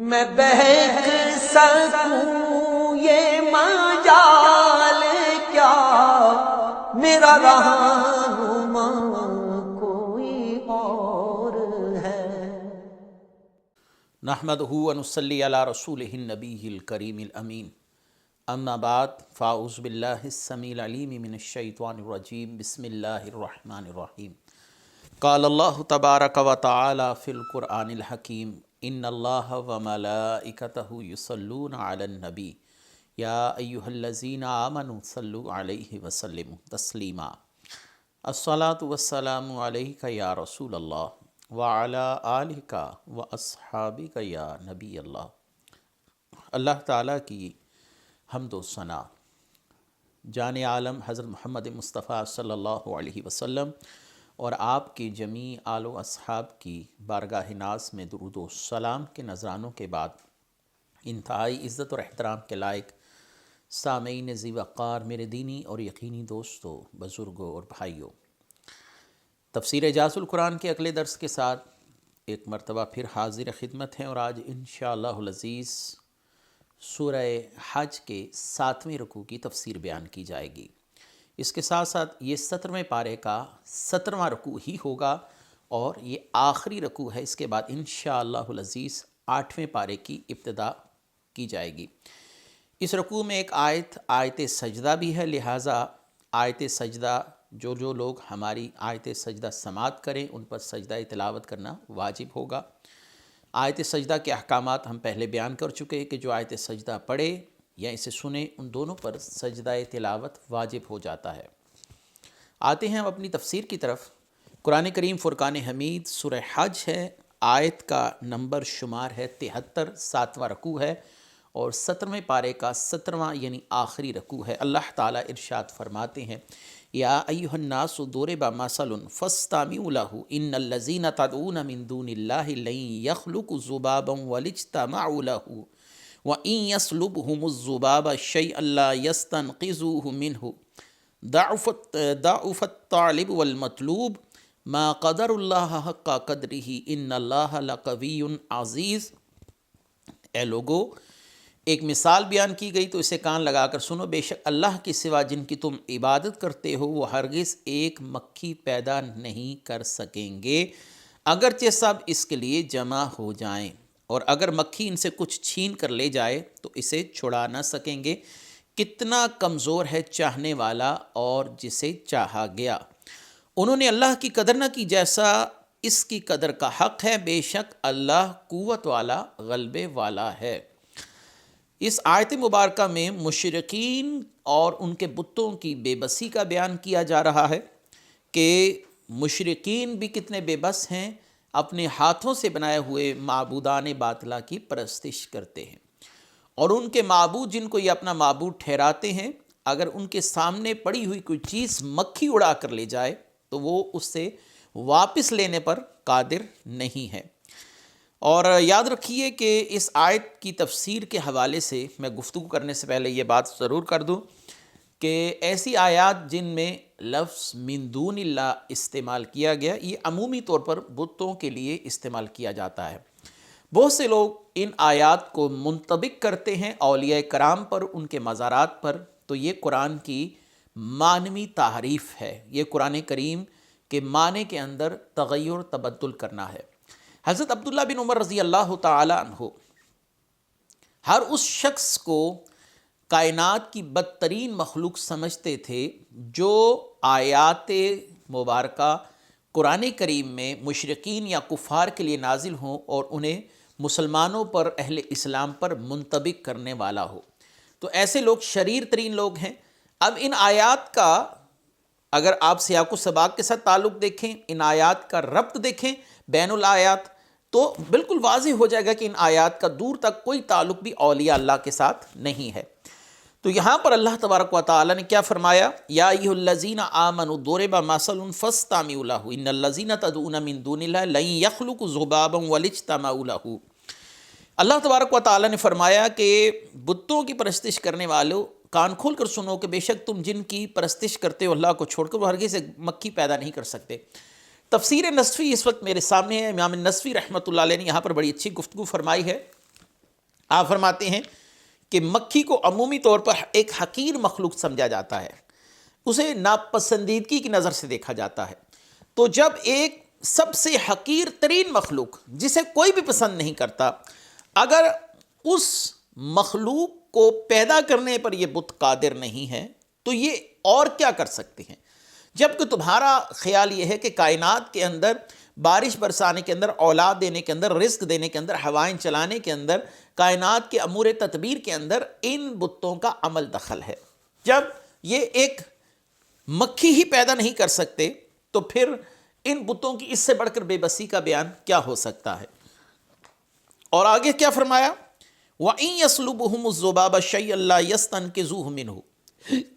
میں بہک سکوں یہ مجال کیا، میرا رہنما کوئی اور ہے۔ نحمدہ ونصلی علی رسولہ النبی الکریم الامین، اما بعد فاعوذ باللہ السمیع العلیم من الشیطان الرجیم، بسم اللہ الرحمن الرحیم۔ قال اللہ تبارک و تعالی فی القرآن الحکیم، ان اللہ وملائکتہ یصلون علی النبی یا ایہا الذین آمنوا صلوا علیہ وسلموا تسلیما۔ الصلاۃ والسلام علیک یا رسول اللہ وعلی آلک واصحابک یا نبی اللہ۔ اللہ تعالیٰ کی حمد و ثنا، جان عالم حضرت محمد مصطفیٰ صلی اللہ علیہ وسلم اور آپ کی جمیع آل و اصحاب کی بارگاہ ناز میں درود و سلام کے نذرانوں کے بعد، انتہائی عزت اور احترام کے لائق سامعین ذی وقار میرے دینی اور یقینی دوستوں، بزرگوں اور بھائیوں، تفسیر اعجاز القرآن کے اگلے درس کے ساتھ ایک مرتبہ پھر حاضر خدمت ہیں، اور آج انشاءاللہ العزیز سورہ حج کے 7ویں رکوع کی تفسیر بیان کی جائے گی۔ اس کے ساتھ ساتھ یہ 17ویں پارے کا 17واں رکوع ہی ہوگا، اور یہ آخری رکوع ہے۔ اس کے بعد انشاءاللہ العزیز 8ویں پارے کی ابتدا کی جائے گی۔ اس رکوع میں ایک آیت سجدہ بھی ہے، لہٰذا آیت سجدہ جو لوگ ہماری آیت سجدہ سماعت کریں ان پر سجدہ تلاوت کرنا واجب ہوگا۔ آیت سجدہ کے احکامات ہم پہلے بیان کر چکے ہیں کہ جو آیت سجدہ پڑھے یا اسے سنے ان دونوں پر سجدہ تلاوت واجب ہو جاتا ہے۔ آتے ہیں ہم اپنی تفسیر کی طرف۔ قرآن کریم فرقان حمید سورہ حج ہے، آیت کا نمبر شمار ہے 73، 7واں رکوع ہے، اور 17ویں پارے کا 17واں یعنی آخری رکوع ہے۔ اللہ تعالیٰ ارشاد فرماتے ہیں، یا ایھا الناس ضرب مثل فاستمعوا لہ ان الذین تدعون من دون اللہ لن یخلقوا ذبابا ولو اجتمعوا لہ وَإِن يَسْلُبْهُمُ الذُّبَابُ شَيْئًا لَا يَسْتَنْقِذُوهُ مِنْهُ ضَعْفَ الطَّالِبِ وَالْمَطْلُوبِ مَا قَدَرَ اللَّهَ حَقَّ قَدْرِهِ إِنَّ اللَّهَ لَقَوِيٌّ عَزِيزٌ۔ اے لوگو، ایک مثال بیان کی گئی تو اسے کان لگا کر سنو، بے شک اللہ کے سوا جن کی تم عبادت کرتے ہو وہ ہرگز ایک مکھی پیدا نہیں کر سکیں گے، اگرچہ سب اس کے لیے جمع ہو جائیں، اور اگر مکھی ان سے کچھ چھین کر لے جائے تو اسے چھڑا نہ سکیں گے۔ کتنا کمزور ہے چاہنے والا اور جسے چاہا گیا۔ انہوں نے اللہ کی قدر نہ کی جیسا اس کی قدر کا حق ہے، بے شک اللہ قوت والا غلبے والا ہے۔ اس آیت مبارکہ میں مشرکین اور ان کے بتوں کی بے بسی کا بیان کیا جا رہا ہے کہ مشرکین بھی کتنے بے بس ہیں، اپنے ہاتھوں سے بنائے ہوئے معبودان باطلہ کی پرستش کرتے ہیں، اور ان کے معبود جن کو یہ اپنا معبود ٹھہراتے ہیں، اگر ان کے سامنے پڑی ہوئی کوئی چیز مکھی اڑا کر لے جائے تو وہ اس سے واپس لینے پر قادر نہیں ہے۔ اور یاد رکھیے کہ اس آیت کی تفسیر کے حوالے سے میں گفتگو کرنے سے پہلے یہ بات ضرور کر دوں کہ ایسی آیات جن میں لفظ من دون اللہ استعمال کیا گیا، یہ عمومی طور پر بتوں کے لیے استعمال کیا جاتا ہے۔ بہت سے لوگ ان آیات کو منطبق کرتے ہیں اولیاء کرام پر، ان کے مزارات پر، تو یہ قرآن کی معنوی تحریف ہے، یہ قرآن کریم کے معنی کے اندر تغیر تبدل کرنا ہے۔ حضرت عبداللہ بن عمر رضی اللہ تعالی عنہ ہر اس شخص کو کائنات کی بدترین مخلوق سمجھتے تھے جو آیات مبارکہ قرآن کریم میں مشرکین یا کفار کے لیے نازل ہوں اور انہیں مسلمانوں پر، اہل اسلام پر منطبق کرنے والا ہو۔ تو ایسے لوگ شریر ترین لوگ ہیں۔ اب ان آیات کا اگر آپ سیاق و سباق کے ساتھ تعلق دیکھیں، ان آیات کا ربط دیکھیں بین الآیات، تو بالکل واضح ہو جائے گا کہ ان آیات کا دور تک کوئی تعلق بھی اولیاء اللہ کے ساتھ نہیں ہے۔ تو یہاں پر اللہ تبارک و تعالی نے کیا فرمایا، یا ایھا الذین آمنوا ضرب مثل فاستمعوا لہ ان الذین تدعون من دون اللہ لن یخلقوا ذبابا ولو اجتمعوا لہ۔ اللہ تبارک و تعالی نے فرمایا کہ بتوں کی پرستش کرنے والوں، کان کھول کر سنو کہ بے شک تم جن کی پرستش کرتے ہو اللہ کو چھوڑ کر، وہ ہرگز ایک مکھی پیدا نہیں کر سکتے۔ تفسیر نصفی اس وقت میرے سامنے ہے، امام نصفی رحمۃ اللہ علیہ نے یہاں پر بڑی اچھی گفتگو فرمائی ہے۔ آپ فرماتے ہیں کہ مکھی کو عمومی طور پر ایک حقیر مخلوق سمجھا جاتا ہے، اسے ناپسندیدگی کی نظر سے دیکھا جاتا ہے۔ تو جب ایک سب سے حقیر ترین مخلوق جسے کوئی بھی پسند نہیں کرتا، اگر اس مخلوق کو پیدا کرنے پر یہ بت قادر نہیں ہے تو یہ اور کیا کر سکتے ہیں؟ جبکہ تمہارا خیال یہ ہے کہ کائنات کے اندر بارش برسانے کے اندر، اولاد دینے کے اندر، رزق دینے کے اندر، ہوائیں چلانے کے اندر، کائنات کے امور تدبیر کے اندر ان بتوں کا عمل دخل ہے۔ جب یہ ایک مکھی ہی پیدا نہیں کر سکتے تو پھر ان بتوں کی اس سے بڑھ کر بے بسی کا بیان کیا ہو سکتا ہے؟ اور آگے کیا فرمایا؟ وَإِن يَسْلُبْهُمُ الذُّبَابُ شَيْئًا لَّا يَسْتَنقِذُوهُ مِنْهُ،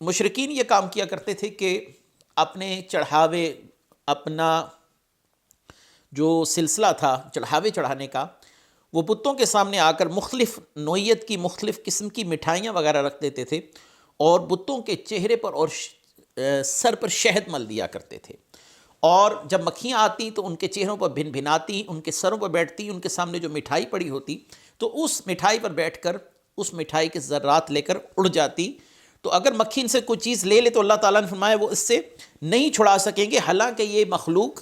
مشرکین یہ کام کیا کرتے تھے کہ اپنے چڑھاوے، اپنا جو سلسلہ تھا چڑھاوے چڑھانے کا، وہ بتوں کے سامنے آ کر مختلف نوعیت کی، مختلف قسم کی مٹھائیاں وغیرہ رکھ دیتے تھے اور بتوں کے چہرے پر اور سر پر شہد مل دیا کرتے تھے، اور جب مکھیاں آتی تو ان کے چہروں پر بھن بھناتی، ان کے سروں پر بیٹھتی، ان کے سامنے جو مٹھائی پڑی ہوتی تو اس مٹھائی پر بیٹھ کر اس مٹھائی کے ذرات لے کر اڑ جاتی۔ تو اگر مکھی ان سے کوئی چیز لے لے تو اللہ تعالیٰ نے فرمایا وہ اس سے نہیں چھڑا سکیں گے، حالانکہ یہ مخلوق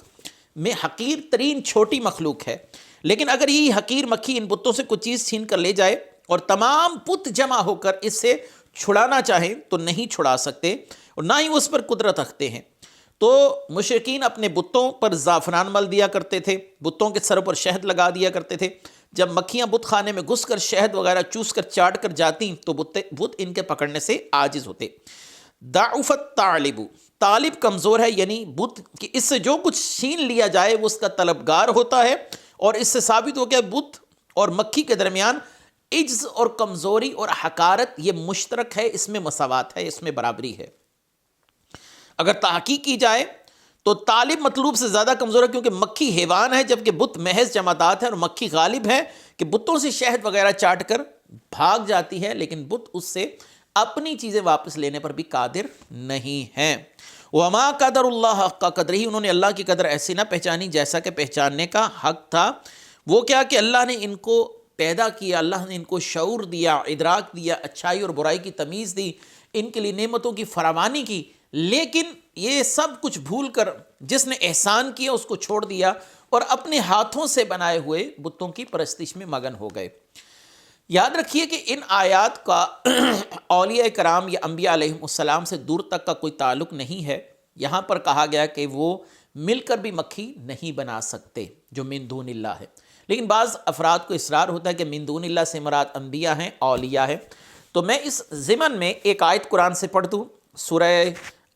میں حقیر ترین چھوٹی مخلوق ہے، لیکن اگر یہ حقیر مکھی ان بتوں سے کوئی چیز چھین کر لے جائے اور تمام بت جمع ہو کر اس سے چھڑانا چاہیں تو نہیں چھڑا سکتے اور نہ ہی اس پر قدرت رکھتے ہیں۔ تو مشرکین اپنے بتوں پر زعفران مل دیا کرتے تھے، بتوں کے سروں پر شہد لگا دیا کرتے تھے، جب مکھیاں بت خانے میں گھس کر شہد وغیرہ چوس کر چاٹ کر جاتی تو بت ان کے پکڑنے سے عاجز ہوتے۔ ضعف الطالب، طالب کمزور ہے، یعنی بت کہ اس سے جو کچھ چھین لیا جائے وہ اس کا طلبگار ہوتا ہے، اور اس سے ثابت ہو گیا بت اور مکھی کے درمیان عجز اور کمزوری اور حقارت یہ مشترک ہے، اس میں مساوات ہے، اس میں برابری ہے۔ اگر تحقیق کی جائے تو طالب مطلوب سے زیادہ کمزور ہے، کیونکہ مکھی حیوان ہے جبکہ بت محض جمادات ہے، اور مکھی غالب ہے کہ بتوں سے شہد وغیرہ چاٹ کر بھاگ جاتی ہے، لیکن بت اس سے اپنی چیزیں واپس لینے پر بھی قادر نہیں ہیں۔ وَمَا قَدَرُ اللَّهَ حَقَّ قَدْرِهِ، انہوں نے اللہ کی قدر ایسی نہ پہچانی جیسا کہ پہچاننے کا حق تھا۔ وہ کیا کہ اللہ نے ان کو پیدا کیا، اللہ نے ان کو شعور دیا، ادراک دیا، اچھائی اور برائی کی تمیز دی، ان کے لیے نعمتوں کی فراوانی کی، لیکن یہ سب کچھ بھول کر جس نے احسان کیا اس کو چھوڑ دیا اور اپنے ہاتھوں سے بنائے ہوئے بتوں کی پرستش میں مگن ہو گئے۔ یاد رکھیے کہ ان آیات کا اولیاء کرام یا انبیاء علیہ السلام سے دور تک کا کوئی تعلق نہیں ہے۔ یہاں پر کہا گیا کہ وہ مل کر بھی مکھی نہیں بنا سکتے جو من دون اللہ ہے، لیکن بعض افراد کو اصرار ہوتا ہے کہ من دون اللہ سے مراد انبیاء ہیں، اولیاء ہیں۔ تو میں اس ضمن میں ایک آیت قرآن سے پڑھ دوں، سورہ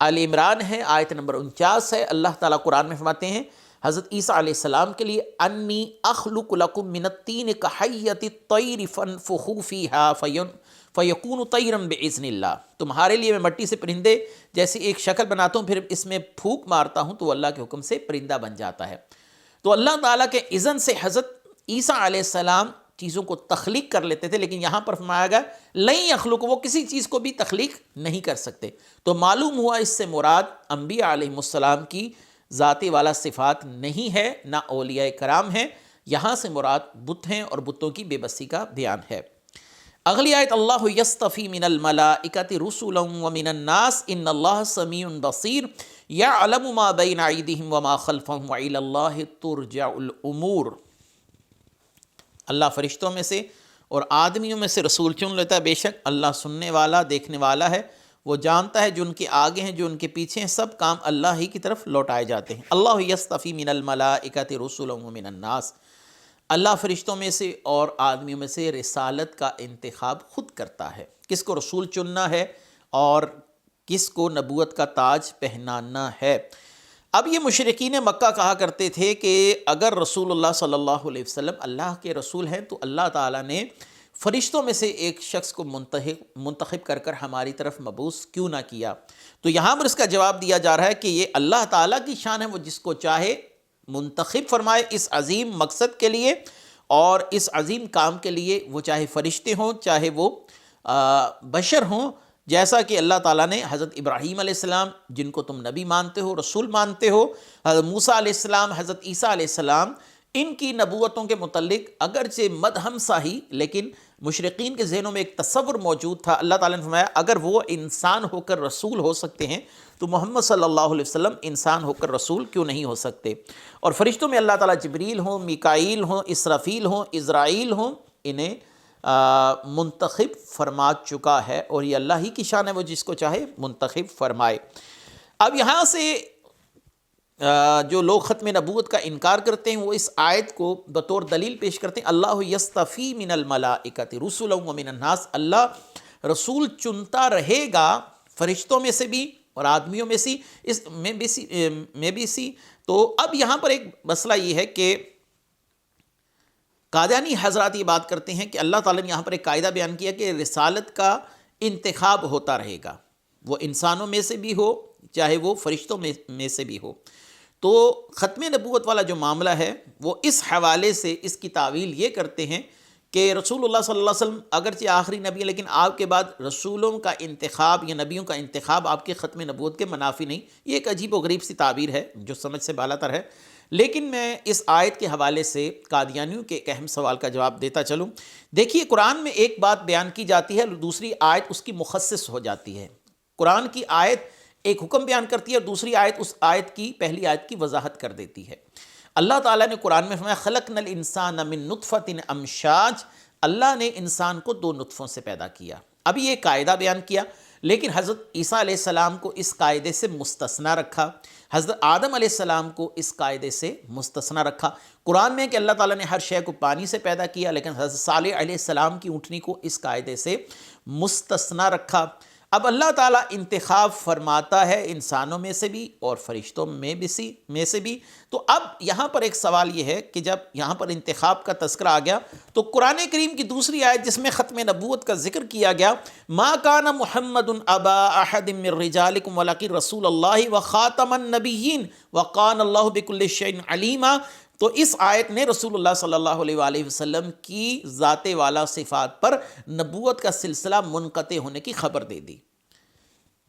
آل عمران ہے، آیت نمبر 49 ہے۔ اللہ تعالیٰ قرآن میں فرماتے ہیں حضرت عیسیٰ علیہ السلام کے لیے، انی اخلق لکم من الطین کحیۃ الطیر فانفخوا فیہا فیکون طیرا باذن اللہ، تمہارے لیے میں مٹی سے پرندے جیسی ایک شکل بناتا ہوں، پھر اس میں پھونک مارتا ہوں تو وہ اللہ کے حکم سے پرندہ بن جاتا ہے۔ تو اللہ تعالیٰ کے اذن سے حضرت عیسیٰ علیہ السلام چیزوں کو تخلیق کر لیتے تھے، لیکن یہاں پر فرمایا گیا لن یخلق، وہ کسی چیز کو بھی تخلیق نہیں کر سکتے۔ تو معلوم ہوا اس سے مراد انبیاء علیہ السلام کی ذاتی والا صفات نہیں ہے، نہ اولیاء کرام ہیں، یہاں سے مراد بت ہیں اور بتوں کی بے بسی کا بیان ہے۔ اگلی آیت، اللہ یصطفی من الملائکۃ رسلا ومن الناس ان اللہ سمیع بصیر یعلم ما بین ایدیہم وما خلفہم وإلی اللہ ترجع الامور۔ اللہ فرشتوں میں سے اور آدمیوں میں سے رسول چن لیتا ہے، بے شک اللہ سننے والا، دیکھنے والا ہے، وہ جانتا ہے جو ان کے آگے ہیں جو ان کے پیچھے ہیں، سب کام اللہ ہی کی طرف لوٹائے جاتے ہیں۔ اللہ یصطفی من الملائکۃ رسلا ومن الناس، اللہ فرشتوں میں سے اور آدمیوں میں سے رسالت کا انتخاب خود کرتا ہے، کس کو رسول چننا ہے اور کس کو نبوت کا تاج پہنانا ہے۔ اب یہ مشرکین مکہ کہا کرتے تھے کہ اگر رسول اللہ صلی اللہ علیہ وسلم اللہ کے رسول ہیں تو اللہ تعالیٰ نے فرشتوں میں سے ایک شخص کو منتخب کر کر ہماری طرف مبعوث کیوں نہ کیا۔ تو یہاں پر اس کا جواب دیا جا رہا ہے کہ یہ اللہ تعالیٰ کی شان ہے، وہ جس کو چاہے منتخب فرمائے اس عظیم مقصد کے لیے اور اس عظیم کام کے لیے، وہ چاہے فرشتے ہوں چاہے وہ بشر ہوں، جیسا کہ اللہ تعالیٰ نے حضرت ابراہیم علیہ السلام جن کو تم نبی مانتے ہو، رسول مانتے ہو، حضرت موسیٰ علیہ السلام، حضرت عیسیٰ علیہ السلام، ان کی نبوتوں کے متعلق اگرچہ مدہم سا ہی، لیکن مشرقین کے ذہنوں میں ایک تصور موجود تھا۔ اللہ تعالیٰ نے فرمایا اگر وہ انسان ہو کر رسول ہو سکتے ہیں تو محمد صلی اللہ علیہ وسلم انسان ہو کر رسول کیوں نہیں ہو سکتے؟ اور فرشتوں میں اللہ تعالیٰ جبریل ہوں، میکائیل ہوں، اسرافیل ہوں، عزرائیل ہوں، انہیں منتخب فرما چکا ہے، اور یہ اللہ ہی کی شان ہے، وہ جس کو چاہے منتخب فرمائے۔ اب یہاں سے جو لوگ ختم نبوت کا انکار کرتے ہیں وہ اس آیت کو بطور دلیل پیش کرتے ہیں، اللہ یصطفی من الملائکۃ رسلا ومن الناس، اللہ رسول چنتا رہے گا فرشتوں میں سے بھی اور آدمیوں میں سے۔ تو اب یہاں پر ایک مسئلہ یہ ہے کہ قادیانی حضرات یہ بات کرتے ہیں کہ اللہ تعالیٰ نے یہاں پر ایک قاعدہ بیان کیا کہ رسالت کا انتخاب ہوتا رہے گا، وہ انسانوں میں سے بھی ہو چاہے وہ فرشتوں میں سے بھی ہو۔ تو ختم نبوت والا جو معاملہ ہے وہ اس حوالے سے اس کی تعویل یہ کرتے ہیں کہ رسول اللہ صلی اللہ علیہ وسلم اگرچہ آخری نبی ہے، لیکن آپ کے بعد رسولوں کا انتخاب یا نبیوں کا انتخاب آپ کے ختم نبوت کے منافی نہیں۔ یہ ایک عجیب و غریب سی تعبیر ہے جو سمجھ سے بالاتر ہے، لیکن میں اس آیت کے حوالے سے قادیانیوں کے ایک اہم سوال کا جواب دیتا چلوں۔ دیکھیے قرآن میں ایک بات بیان کی جاتی ہے، دوسری آیت اس کی مخصص ہو جاتی ہے۔ قرآن کی آیت ایک حکم بیان کرتی ہے اور دوسری آیت اس آیت کی پہلی آیت کی وضاحت کر دیتی ہے۔ اللہ تعالیٰ نے قرآن میں فرمایا خلقنا الانسان من نطفۃ امشاج، اللہ نے انسان کو دو نطفوں سے پیدا کیا۔ ابھی یہ قاعدہ بیان کیا، لیکن حضرت عیسیٰ علیہ السلام کو اس قاعدے سے مستثنی رکھا، حضرت آدم علیہ السلام کو اس قاعدے سے مستثنی رکھا۔ قرآن میں کہ اللہ تعالیٰ نے ہر شے کو پانی سے پیدا کیا، لیکن حضرت صالح علیہ السلام کی اونٹنی کو اس قاعدے سے مستثنی رکھا۔ اب اللہ تعالیٰ انتخاب فرماتا ہے انسانوں میں سے بھی اور فرشتوں میں سے بھی۔ تو اب یہاں پر ایک سوال یہ ہے کہ جب یہاں پر انتخاب کا تذکرہ آ گیا تو قرآن کریم کی دوسری آیت جس میں ختم نبوت کا ذکر کیا گیا، ما کان محمد ابا احد من رجالکم ولکن رسول اللہ وخاتم النبیین وکان اللہ بکل شیء علیما، تو اس آیت نے رسول اللہ صلی اللہ علیہ وآلہ وسلم کی ذات والا صفات پر نبوت کا سلسلہ منقطع ہونے کی خبر دے دی۔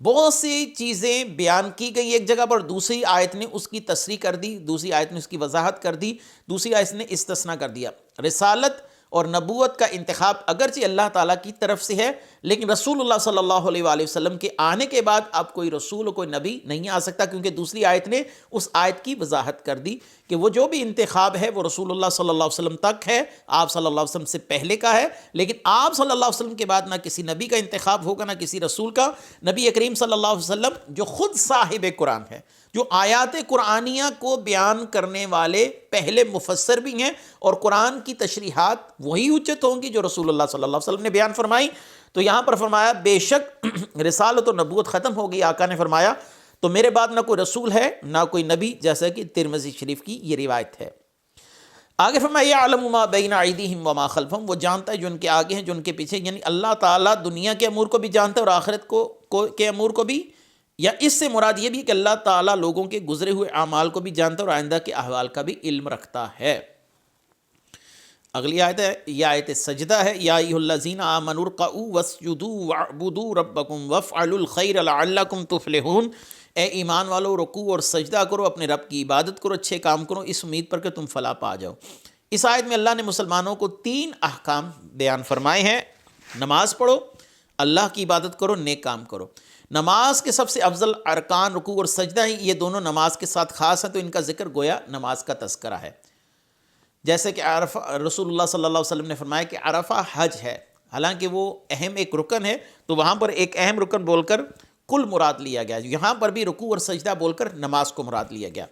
بہت سی چیزیں بیان کی گئی ایک جگہ پر، دوسری آیت نے اس کی تصریح کر دی، دوسری آیت نے اس کی وضاحت کر دی، دوسری آیت نے استثناء کر دیا۔ رسالت اور نبوت کا انتخاب اگرچہ اللہ تعالیٰ کی طرف سے ہے، لیکن رسول اللہ صلی اللہ علیہ وآلہ وسلم کے آنے کے بعد اب کوئی رسول و کوئی نبی نہیں آ سکتا، کیونکہ دوسری آیت نے اس آیت کی وضاحت کر دی کہ وہ جو بھی انتخاب ہے وہ رسول اللہ صلی اللہ علیہ وسلم تک ہے، آپ صلی اللہ علیہ وسلم سے پہلے کا ہے، لیکن آپ صلی اللہ علیہ وسلم کے بعد نہ کسی نبی کا انتخاب ہوگا نہ کسی رسول کا۔ نبی کریم صلی اللہ علیہ وسلم جو خود صاحب قرآن ہے، جو آیات قرآنیہ کو بیان کرنے والے پہلے مفسر بھی ہیں، اور قرآن کی تشریحات وہی حجت ہوں گی جو رسول اللہ صلی اللہ علیہ وسلم نے بیان فرمائی۔ تو یہاں پر فرمایا بے شک رسالت و نبوت ختم ہو گئی، آقا نے فرمایا تو میرے بعد نہ کوئی رسول ہے نہ کوئی نبی، جیسا کہ ترمذی شریف کی یہ روایت ہے۔ آگے فرمایا یعلم ما بین ایدیہم وما خلفہم، وہ جانتا ہے جو ان کے آگے ہیں جو ان کے پیچھے، یعنی اللہ تعالیٰ دنیا کے امور کو بھی جانتا ہے اور آخرت کے امور کو بھی، یا اس سے مراد یہ بھی کہ اللہ تعالیٰ لوگوں کے گزرے ہوئے اعمال کو بھی جانتا ہے اور آئندہ کے احوال کا بھی علم رکھتا ہے۔ اگلی آیت ہے، یہ آیت سجدہ ہے، یا ایھا الذین آمنوا ارکعوا واسجدوا واعبدوا ربکم وافعلوا الخیر لعلکم تفلحون، اے ایمان والو رکوع اور سجدہ کرو، اپنے رب کی عبادت کرو، اچھے کام کرو اس امید پر کہ تم فلاح پا جاؤ۔ اس آیت میں اللہ نے مسلمانوں کو 3 احکام بیان فرمائے ہیں، نماز پڑھو، اللہ کی عبادت کرو، نیک کام کرو۔ نماز کے سب سے افضل ارکان رکوع اور سجدہ ہیں، یہ دونوں نماز کے ساتھ خاص ہیں، تو ان کا ذکر گویا نماز کا تذکرہ ہے۔ جیسے کہ عرفہ، رسول اللہ صلی اللہ علیہ وسلم نے فرمایا کہ عرفہ حج ہے، حالانکہ وہ اہم ایک رکن ہے، تو وہاں پر ایک اہم رکن بول کر کل مراد لیا گیا، یہاں پر بھی رکوع اور سجدہ بول کر نماز کو مراد لیا گیا۔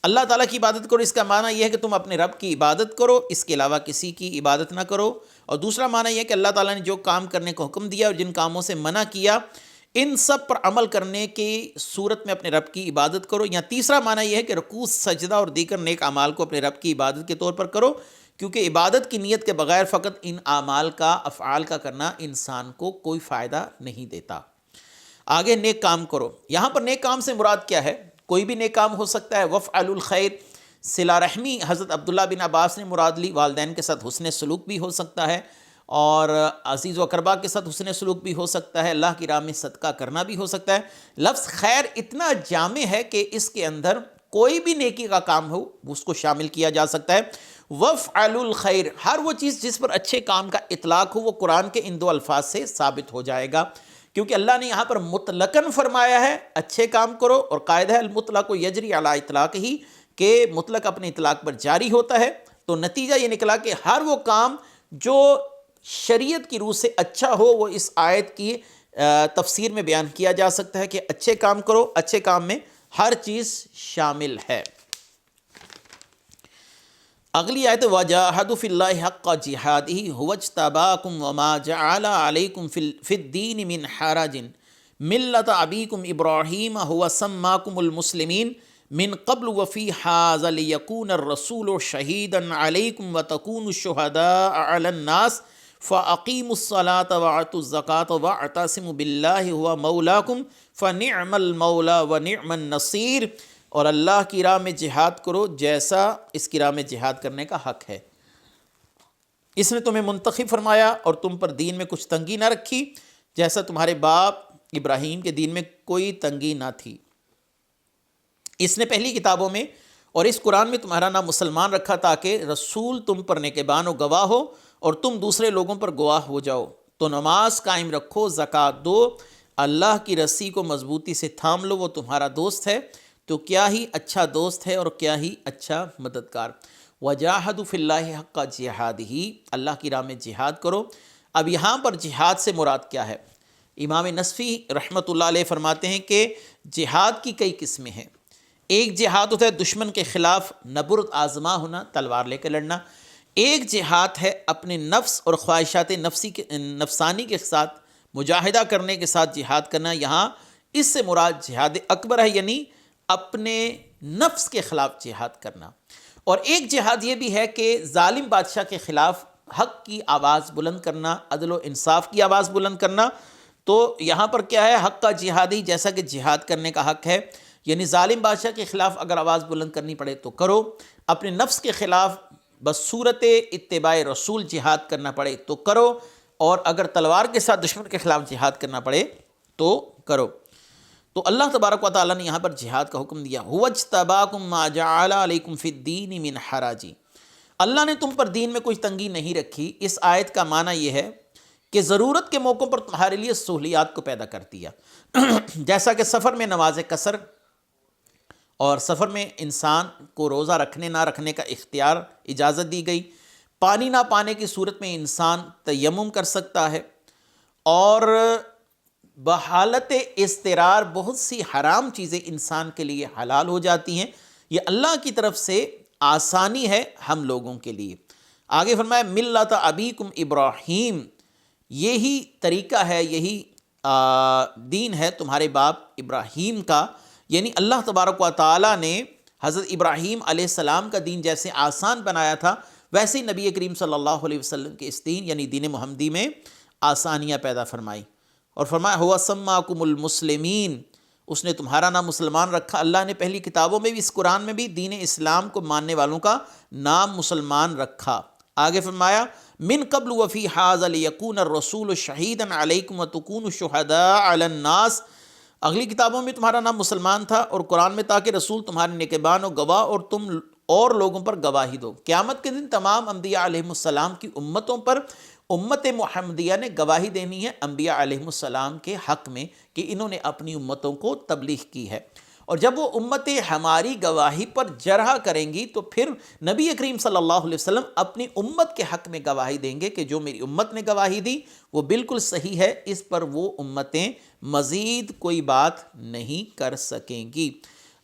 اللہ تعالیٰ کی عبادت کرو، اس کا معنی یہ ہے کہ تم اپنے رب کی عبادت کرو، اس کے علاوہ کسی کی عبادت نہ کرو، اور دوسرا معنی یہ ہے کہ اللہ تعالیٰ نے جو کام کرنے کو حکم دیا اور جن کاموں سے منع کیا ان سب پر عمل کرنے کی صورت میں اپنے رب کی عبادت کرو، یا تیسرا معنی یہ ہے کہ رکوع، سجدہ اور دیگر نیک اعمال کو اپنے رب کی عبادت کے طور پر کرو، کیونکہ عبادت کی نیت کے بغیر فقط ان اعمال کا، افعال کا کرنا انسان کو کوئی فائدہ نہیں دیتا۔ آگے نیک کام کرو، یہاں پر نیک کام سے مراد کیا ہے؟ کوئی بھی نیک کام ہو سکتا ہے۔ وفعلوا الخیر، صلہ رحمی حضرت عبداللہ بن عباس نے مراد لی، والدین کے ساتھ حسن سلوک بھی ہو سکتا ہے، اور عزیز و اقربا کے ساتھ حسن سلوک بھی ہو سکتا ہے، اللہ کی راہ میں صدقہ کرنا بھی ہو سکتا ہے۔ لفظ خیر اتنا جامع ہے کہ اس کے اندر کوئی بھی نیکی کا کام ہو اس کو شامل کیا جا سکتا ہے۔ وَافْعَلُوا الْخَيْرَ، ہر وہ چیز جس پر اچھے کام کا اطلاق ہو وہ قرآن کے ان دو الفاظ سے ثابت ہو جائے گا، کیونکہ اللہ نے یہاں پر مطلقاً فرمایا ہے اچھے کام کرو، اور قاعدہ ہے المطلق یجری علی اطلاق ہی، کہ مطلق اپنے اطلاق پر جاری ہوتا ہے۔ تو نتیجہ یہ نکلا کہ ہر وہ کام جو شریعت کی روح سے اچھا ہو وہ اس آیت کی تفسیر میں بیان کیا جا سکتا ہے کہ اچھے کام کرو، اچھے کام میں ہر چیز شامل ہے۔ اگلی آیت وَجَاهَدُوا فِي اللَّهِ حَقَّ جِهَادِهِ هُوَ اجْتَبَاكُمْ وَمَا جَعَلَ عَلَيْكُمْ فِي الدِّينِ مِنْ حَرَجٍ مِلَّةَ أَبِيكُمْ إِبْرَاهِيمَ هُوَ سَمَّاكُمُ الْمُسْلِمِينَ مِنْ قَبْلُ وَفِي هَذَا لِيَكُونَ الرَّسُولُ شَهِيدًا عَلَيْكُمْ وَتَكُونُوا شُهَدَاءَ عَلَى النَّاسِ فَأَقِيمُوا الصَّلَاةَ وَآتُوا الزَّكَاةَ وَاعْتَصِمُوا بِاللَّهِ هُوَ مَوْلَاكُمْ فَنِعْمَ الْمَوْلَى وَنِعْمَ النَّصِيرُ، اور اللہ کی راہ میں جہاد کرو جیسا اس کی راہ میں جہاد کرنے کا حق ہے۔ اس نے تمہیں منتخب فرمایا اور تم پر دین میں کچھ تنگی نہ رکھی، جیسا تمہارے باپ ابراہیم کے دین میں کوئی تنگی نہ تھی۔ اس نے پہلی کتابوں میں اور اس قرآن میں تمہارا نام مسلمان رکھا تاکہ رسول تم پر نگہبان و گواہ ہو اور تم دوسرے لوگوں پر گواہ ہو جاؤ۔ تو نماز قائم رکھو، زکوٰۃ دو، اللہ کی رسی کو مضبوطی سے تھام لو، وہ تمہارا دوست ہے، تو کیا ہی اچھا دوست ہے اور کیا ہی اچھا مددگار۔ وَجَاهَدُوا فِي اللَّهِ حَقَّ جِهَادِهِ، اللہ کی راہ میں جہاد کرو۔ اب یہاں پر جہاد سے مراد کیا ہے؟ امام نصفی رحمۃ اللہ علیہ فرماتے ہیں کہ جہاد کی کئی قسمیں ہیں۔ ایک جہاد ہوتا ہے دشمن کے خلاف نبرد آزما ہونا، تلوار لے کے لڑنا۔ ایک جہاد ہے اپنے نفس اور خواہشات نفسانی کے ساتھ مجاہدہ کرنے کے ساتھ جہاد کرنا، یہاں اس سے مراد جہاد اکبر ہے، یعنی اپنے نفس کے خلاف جہاد کرنا۔ اور ایک جہاد یہ بھی ہے کہ ظالم بادشاہ کے خلاف حق کی آواز بلند کرنا، عدل و انصاف کی آواز بلند کرنا۔ تو یہاں پر کیا ہے؟ حق کا جہادی، جیسا کہ جہاد کرنے کا حق ہے، یعنی ظالم بادشاہ کے خلاف اگر آواز بلند کرنی پڑے تو کرو، اپنے نفس کے خلاف بصورت اتباع رسول جہاد کرنا پڑے تو کرو، اور اگر تلوار کے ساتھ دشمن کے خلاف جہاد کرنا پڑے تو کرو۔ تو اللہ تبارک و تعالیٰ نے یہاں پر جہاد کا حکم دیا۔ هُوَ اجْتَبَاكُمْ مَا جَعَلَ عَلَيْكُمْ فِي الدِّينِ مِنْ حَرَجٍ، اللہ نے تم پر دین میں کوئی تنگی نہیں رکھی۔ اس آیت کا معنی یہ ہے کہ ضرورت کے موقعوں پر تمہارے لیے سہولیات کو پیدا کر دیا، جیسا کہ سفر میں نماز قصر، اور سفر میں انسان کو روزہ رکھنے نہ رکھنے کا اختیار اجازت دی گئی، پانی نہ پانے کی صورت میں انسان تیمم کر سکتا ہے، اور بحالت اضطرار بہت سی حرام چیزیں انسان کے لیے حلال ہو جاتی ہیں۔ یہ اللہ کی طرف سے آسانی ہے ہم لوگوں کے لیے۔ آگے فرمایا ملت ابیکم ابراہیم، یہی طریقہ ہے، یہی دین ہے تمہارے باپ ابراہیم کا، یعنی اللہ تبارک و تعالیٰ نے حضرت ابراہیم علیہ السلام کا دین جیسے آسان بنایا تھا، ویسے ہی نبی کریم صلی اللہ علیہ وسلم کے اس دین یعنی دین محمدی میں آسانیاں پیدا فرمائی، اور فرمایا ہوا سماکم المسلمین، اس نے تمہارا نام مسلمان رکھا۔ اللہ نے پہلی کتابوں میں بھی، اس قرآن میں بھی دین اسلام کو ماننے والوں کا نام مسلمان رکھا۔ آگے فرمایا من قبل وفی ھذا لیکون الرسول شہیدا علیکم وتکونوا شہداء علی الناس، اگلی کتابوں میں تمہارا نام مسلمان تھا اور قرآن میں تاکہ رسول تمہارے نگہبان و گواہ اور تم اور لوگوں پر گواہی دو۔ قیامت کے دن تمام انبیاء علیہ السلام کی امتوں پر امت محمدیہ نے گواہی دینی ہے انبیاء علیہ السلام کے حق میں کہ انہوں نے اپنی امتوں کو تبلیغ کی ہے، اور جب وہ امتیں ہماری گواہی پر جرح کریں گی تو پھر نبی کریم صلی اللہ علیہ وسلم اپنی امت کے حق میں گواہی دیں گے کہ جو میری امت نے گواہی دی وہ بالکل صحیح ہے، اس پر وہ امتیں مزید کوئی بات نہیں کر سکیں گی۔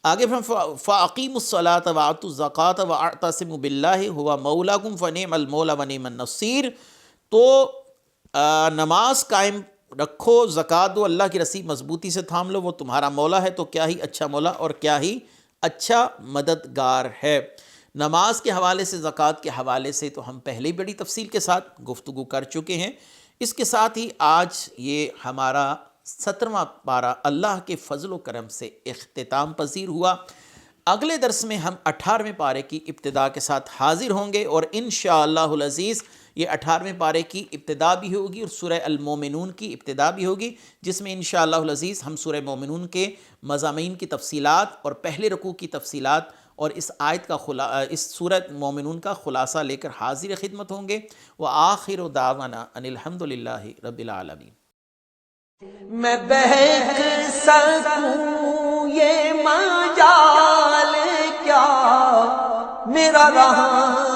آگے فَأَقِيمُوا الصَّلَاةَ وَآتُوا الزَّكَاةَ وَاعْتَصِمُوا بِاللَّهِ هُوَ مَوْلَاكُمْ فَنِعْمَ الْمَوْلَى وَنِعْمَ النَّصِيرُ، تو نماز قائم رکھو، زکوٰۃ دو، اللہ کی رسی مضبوطی سے تھام لو، وہ تمہارا مولا ہے، تو کیا ہی اچھا مولا اور کیا ہی اچھا مددگار ہے۔ نماز کے حوالے سے، زکوٰۃ کے حوالے سے تو ہم پہلے ہی بڑی تفصیل کے ساتھ گفتگو کر چکے ہیں۔ اس کے ساتھ ہی آج یہ ہمارا 17واں پارہ اللہ کے فضل و کرم سے اختتام پذیر ہوا۔ اگلے درس میں ہم 18ویں پارے کی ابتدا کے ساتھ حاضر ہوں گے، اور انشاءاللہ العزیز یہ 18ویں پارے کی ابتدا بھی ہوگی اور سورہ المومنون کی ابتدا بھی ہوگی، جس میں انشاءاللہ العزیز ہم سورہ مومنون کے مضامین کی تفصیلات اور پہلے رکوع کی تفصیلات اور اس آیت کا اس سورۃ مومنون کا خلاصہ لے کر حاضر خدمت ہوں گے۔ وآخر دعوانا ان الحمد للہ رب العالمین۔ میں بہک سکوں یہ مجال کیا، میرا رہا